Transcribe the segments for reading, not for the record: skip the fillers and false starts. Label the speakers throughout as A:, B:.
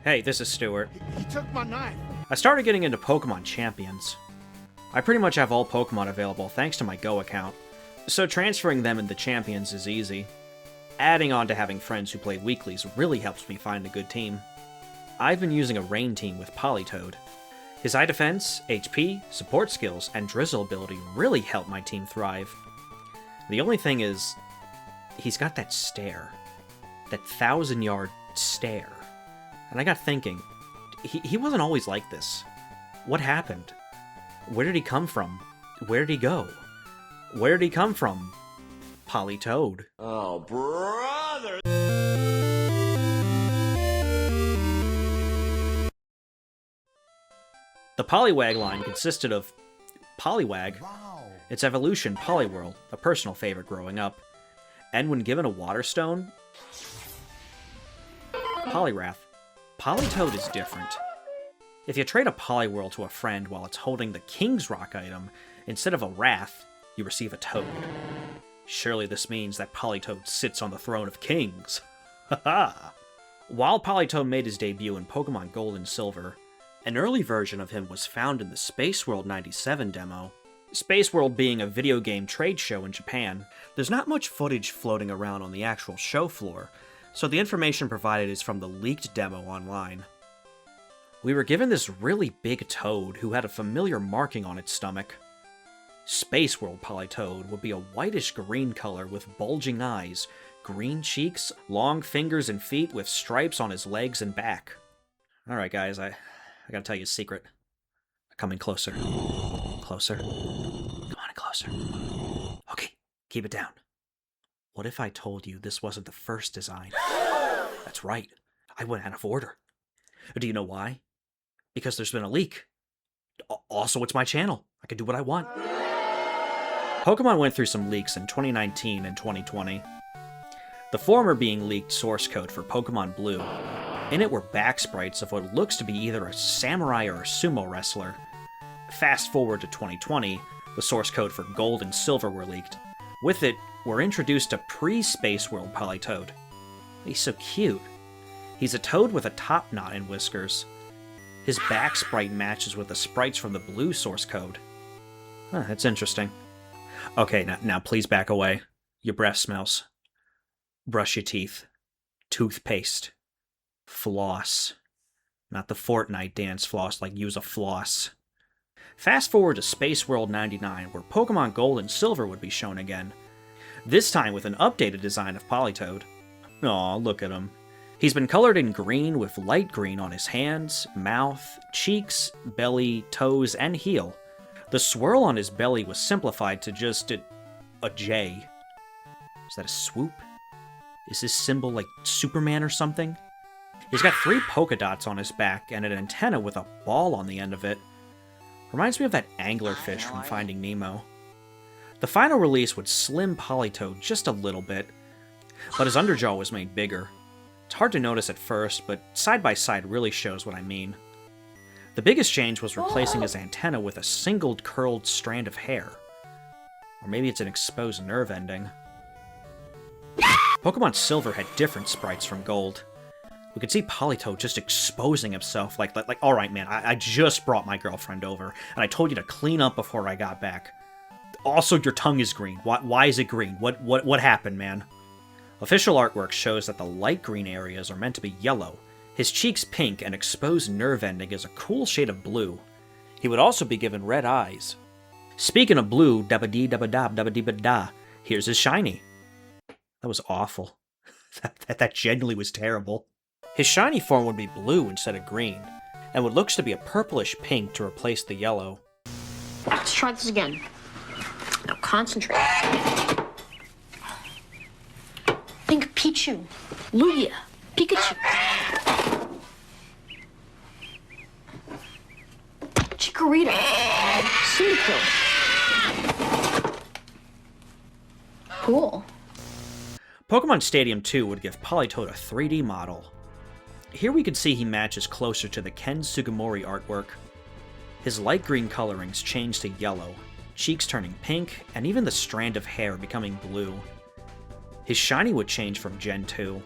A: Hey, this is Stuart.
B: He took my knife.
A: I started getting into Pokemon Champions. I pretty much have all Pokemon available thanks to my Go account, so transferring them into Champions is easy. Adding on to having friends who play weeklies really helps me find a good team. I've been using a Rain team with Politoed. His high defense, HP, support skills, and drizzle ability really help my team thrive. The only thing is, he's got that stare. That 1,000-yard stare. And I got thinking, he wasn't always like this. What happened? Where did he come from? Where did he go? Where did he come from? Politoed.
C: Oh, brother!
A: The Poliwag line consisted of Poliwag, its evolution Poliwhirl, a personal favorite growing up, and when given a Water Stone, Poliwrath. Politoed is different. If you trade a Poliwhirl to a friend while it's holding the King's Rock item, instead of a Wrath, you receive a Toad. Surely this means that Politoed sits on the throne of kings. Haha! While Politoed made his debut in Pokemon Gold and Silver, an early version of him was found in the Space World 97 demo. Space World being a video game trade show in Japan, there's not much footage floating around on the actual show floor, so the information provided is from the leaked demo online. We were given this really big toad who had a familiar marking on its stomach. Space World Politoed would be a whitish-green color with bulging eyes, green cheeks, long fingers and feet with stripes on his legs and back. Alright guys, I gotta tell you a secret. Coming closer. Closer. Come on, closer. Okay, keep it down. What if I told you this wasn't the first design? That's right, I went out of order. Do you know why? Because there's been a leak. Also, it's my channel. I can do what I want. Pokemon went through some leaks in 2019 and 2020. The former being leaked source code for Pokemon Blue. In it were back sprites of what looks to be either a samurai or a sumo wrestler. Fast forward to 2020, the source code for Gold and Silver were leaked. With it, we're introduced to pre-Space World Politoed. He's so cute. He's a toad with a top knot and whiskers. His back sprite matches with the sprites from the blue source code. Huh, that's interesting. Okay, now please back away. Your breath smells. Brush your teeth. Toothpaste. Floss. Not the Fortnite dance floss like use a floss. Fast forward to Space World 99, where Pokemon Gold and Silver would be shown again. This time with an updated design of Politoed. Aw, look at him. He's been colored in green with light green on his hands, mouth, cheeks, belly, toes, and heel. The swirl on his belly was simplified to just a J. Is that a swoop? Is his symbol like Superman or something? He's got 3 polka dots on his back and an antenna with a ball on the end of it. Reminds me of that anglerfish from Finding Nemo. The final release would slim Politoed just a little bit, but his underjaw was made bigger. It's hard to notice at first, but side by side really shows what I mean. The biggest change was replacing his antenna with a single curled strand of hair. Or maybe it's an exposed nerve ending. Pokemon Silver had different sprites from Gold. We could see Politoed just exposing himself like alright man, I just brought my girlfriend over, and I told you to clean up before I got back. Also, your tongue is green. Why is it green? What happened, man? Official artwork shows that the light green areas are meant to be yellow, his cheeks pink, and exposed nerve ending is a cool shade of blue. He would also be given red eyes. Speaking of blue, dabba-dee-dabba-da, here's his shiny. That was awful. that genuinely was terrible. His shiny form would be blue instead of green, and what looks to be a purplish pink to replace the yellow.
D: Let's try this again. Now concentrate. Think Pichu, Lugia, Pikachu. Chikorita, Cyndaquil. Cool.
A: Pokemon Stadium 2 would give Politoed a 3D model. Here we can see he matches closer to the Ken Sugimori artwork. His light green colorings change to yellow, cheeks turning pink, and even the strand of hair becoming blue. His shiny would change from Gen 2.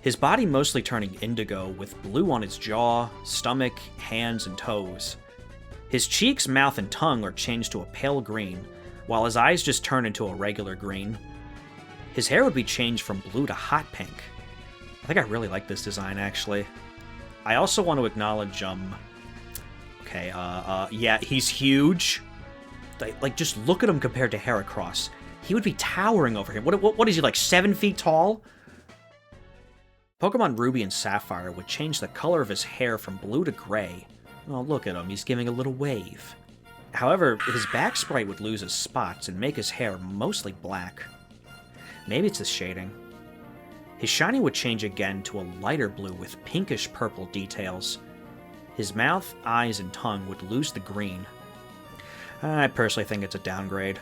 A: his body mostly turning indigo with blue on his jaw, stomach, hands, and toes. His cheeks, mouth, and tongue are changed to a pale green, while his eyes just turn into a regular green. His hair would be changed from blue to hot pink. I think I really like this design, actually. I also want to acknowledge, yeah, he's huge. Like, just look at him compared to Heracross. He would be towering over him. What is he, like 7 feet tall? Pokemon Ruby and Sapphire would change the color of his hair from blue to gray. Oh, look at him, he's giving a little wave. However, his back sprite would lose his spots and make his hair mostly black. Maybe it's his shading. His shiny would change again to a lighter blue with pinkish purple details. His mouth, eyes, and tongue would lose the green. I personally think it's a downgrade.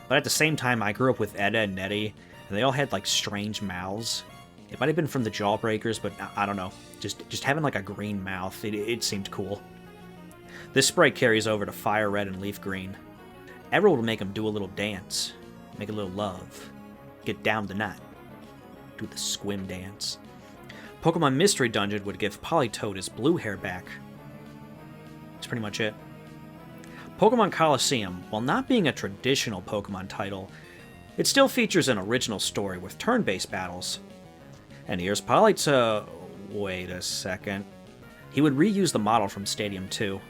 A: But at the same time, I grew up with Edda and Nettie, and they all had like strange mouths. It might have been from the Jawbreakers, but I don't know. Just having like a green mouth, it seemed cool. This sprite carries over to Fire Red and Leaf Green. Emerald will make him do a little dance, make a little love, get down the knot, do the squim dance. Pokemon Mystery Dungeon would give Politoed his blue hair back. That's pretty much it. Pokemon Coliseum, while not being a traditional Pokemon title, it still features an original story with turn-based battles. And here's Politoed. Wait a second. He would reuse the model from Stadium 2.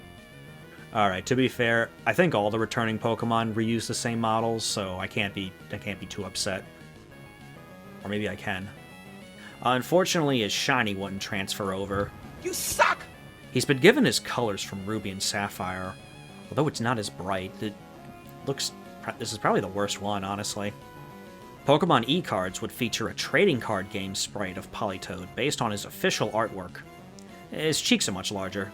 A: Alright, to be fair, I think all the returning Pokemon reuse the same models, so I can't be too upset. Or maybe I can. Unfortunately, his shiny wouldn't transfer over.
B: You suck!
A: He's been given his colors from Ruby and Sapphire, although it's not as bright. This is probably the worst one, honestly. Pokemon E-Cards would feature a trading card game sprite of Politoed based on his official artwork. His cheeks are much larger.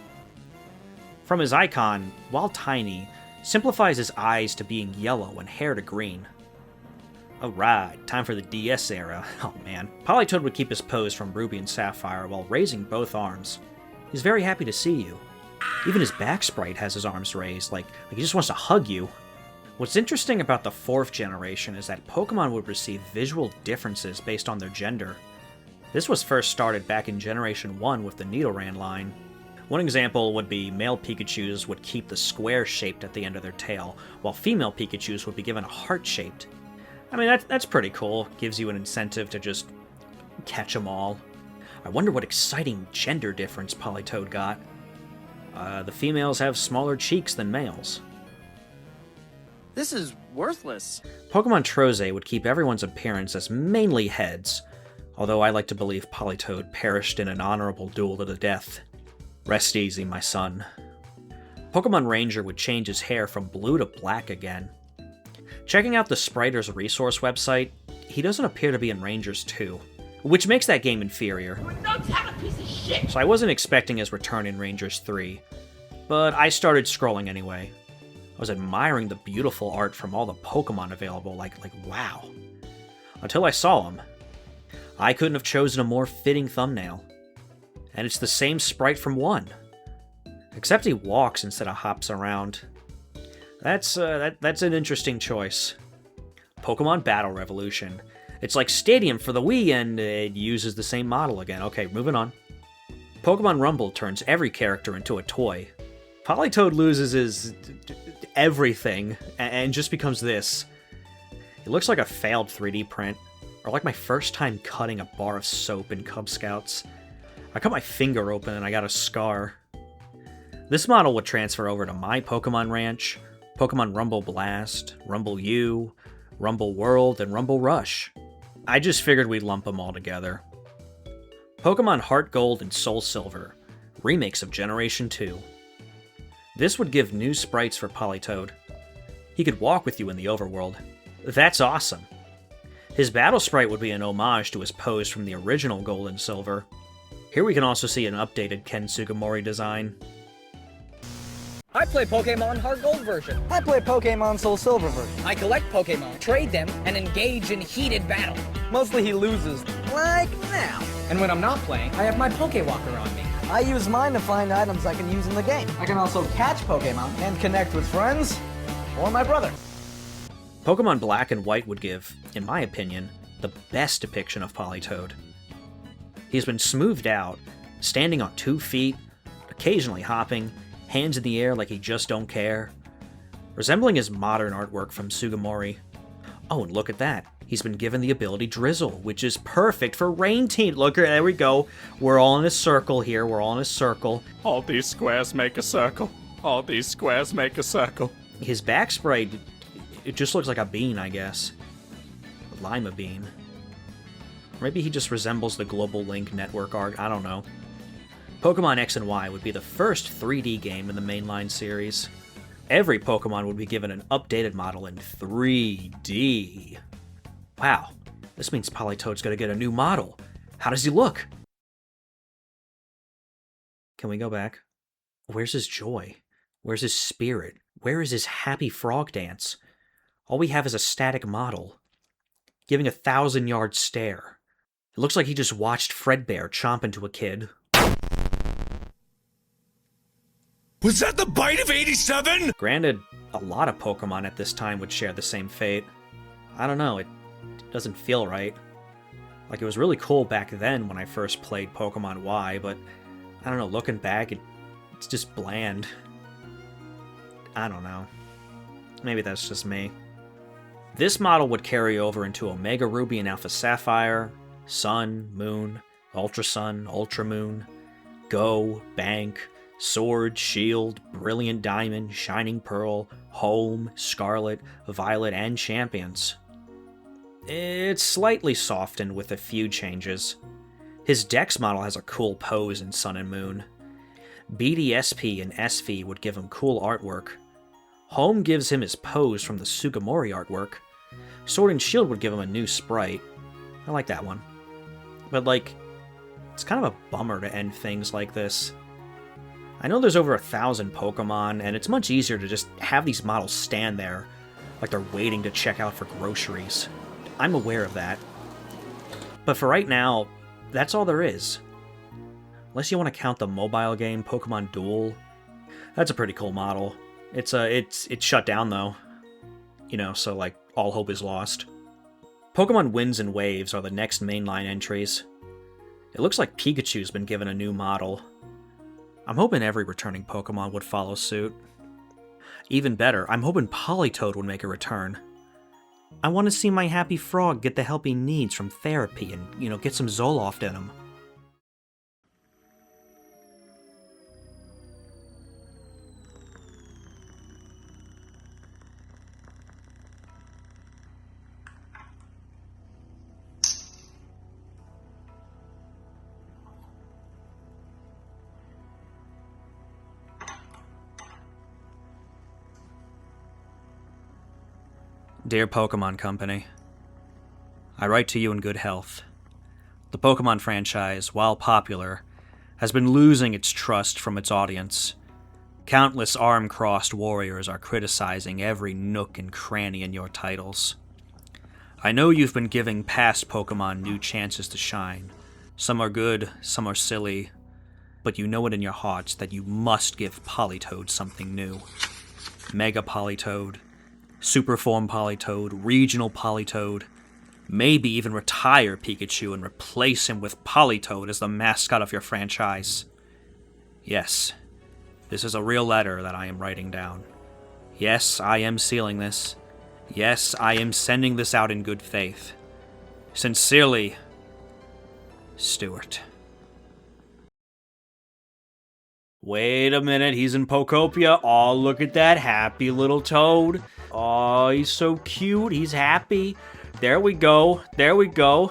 A: From his icon, while tiny, simplifies his eyes to being yellow and hair to green. Alright, time for the DS era. Oh man. Politoed would keep his pose from Ruby and Sapphire while raising both arms. He's very happy to see you. Even his back sprite has his arms raised, like he just wants to hug you. What's interesting about the 4th generation is that Pokemon would receive visual differences based on their gender. This was first started back in Generation 1 with the Nidoran line. One example would be male Pikachus would keep the square shaped at the end of their tail, while female Pikachus would be given a heart-shaped. I mean, that's pretty cool. Gives you an incentive to just catch them all. I wonder what exciting gender difference Politoed got. The females have smaller cheeks than males.
B: This is worthless.
A: Pokemon Troze would keep everyone's appearance as mainly heads, although I like to believe Politoed perished in an honorable duel to the death. Rest easy, my son. Pokemon Ranger would change his hair from blue to black again. Checking out the Spriter's resource website, he doesn't appear to be in Rangers 2, which makes that game inferior. So I wasn't expecting his return in Rangers 3, but I started scrolling anyway. I was admiring the beautiful art from all the Pokemon available, like wow. Until I saw him. I couldn't have chosen a more fitting thumbnail. And it's the same sprite from 1. Except he walks instead of hops around. That's an interesting choice. Pokemon Battle Revolution. It's like Stadium for the Wii, and it uses the same model again. Okay, moving on. Pokemon Rumble turns every character into a toy. Politoed loses his everything and just becomes this. It looks like a failed 3D print, or like my first time cutting a bar of soap in Cub Scouts. I cut my finger open and I got a scar. This model would transfer over to my Pokemon Ranch, Pokemon Rumble Blast, Rumble U, Rumble World, and Rumble Rush. I just figured we'd lump them all together. Pokemon Heart Gold and Soul Silver, remakes of Generation 2. This would give new sprites for Politoed. He could walk with you in the overworld. That's awesome. His battle sprite would be an homage to his pose from the original Gold and Silver. Here we can also see an updated Ken Sugimori design.
E: I play Pokemon Heart Gold version.
F: I play Pokemon Soul Silver version.
E: I collect Pokemon, trade them, and engage in heated battle.
F: Mostly he loses, like now.
E: And when I'm not playing, I have my Pokewalker on me.
F: I use mine to find items I can use in the game. I can also catch Pokemon and connect with friends or my brother.
A: Pokemon Black and White would give, in my opinion, the best depiction of Politoed. He's been smoothed out, standing on 2 feet, occasionally hopping, hands in the air like he just don't care. Resembling his modern artwork from Sugimori. Oh, and look at that. He's been given the ability Drizzle, which is perfect for Rain Team. Look, there we go. We're all in a circle here. We're all in a circle.
G: All these squares make a circle. All these squares make a circle.
A: His back spray, it just looks like a bean, I guess. A lima bean. Maybe he just resembles the Global Link Network art. I don't know. Pokemon X and Y would be the first 3D game in the mainline series. Every Pokemon would be given an updated model in 3D. Wow, this means Politoed's gonna get a new model. How does he look? Can we go back? Where's his joy? Where's his spirit? Where is his happy frog dance? All we have is a static model, giving a 1,000-yard stare. It looks like he just watched Fredbear chomp into a kid.
C: Was that the bite of 87?
A: Granted, a lot of Pokemon at this time would share the same fate. I don't know, it doesn't feel right. Like, it was really cool back then when I first played Pokemon Y, but I don't know, looking back, it's just bland. I don't know. Maybe that's just me. This model would carry over into Omega Ruby and Alpha Sapphire, Sun, Moon, Ultra Sun, Ultra Moon, Go, Bank, Sword, Shield, Brilliant Diamond, Shining Pearl, Home, Scarlet, Violet, and Champions. It's slightly softened with a few changes. His Dex model has a cool pose in Sun and Moon. BDSP and SV would give him cool artwork. Home gives him his pose from the Sugimori artwork. Sword and Shield would give him a new sprite. I like that one. But, like, it's kind of a bummer to end things like this. I know there's over 1,000 Pokemon, and it's much easier to just have these models stand there like they're waiting to check out for groceries. I'm aware of that. But for right now, that's all there is. Unless you want to count the mobile game Pokemon Duel. That's a pretty cool model. It's shut down though. You know, so like all hope is lost. Pokemon Winds and Waves are the next mainline entries. It looks like Pikachu's been given a new model. I'm hoping every returning Pokemon would follow suit. Even better, I'm hoping Politoed would make a return. I want to see my happy frog get the help he needs from therapy and, you know, get some Zoloft in him. Dear Pokemon Company, I write to you in good health. The Pokemon franchise, while popular, has been losing its trust from its audience. Countless arm-crossed warriors are criticizing every nook and cranny in your titles. I know you've been giving past Pokemon new chances to shine. Some are good, some are silly, but you know it in your hearts that you must give Politoed something new. Mega Politoed, Superform Politoed, Regional Politoed, maybe even retire Pikachu and replace him with Politoed as the mascot of your franchise. Yes, this is a real letter that I am writing down. Yes, I am sealing this. Yes, I am sending this out in good faith. Sincerely, Stuart. Wait a minute, he's in Pokopia. Oh, look at that happy little toad. Oh, he's so cute. He's happy. There we go. There we go.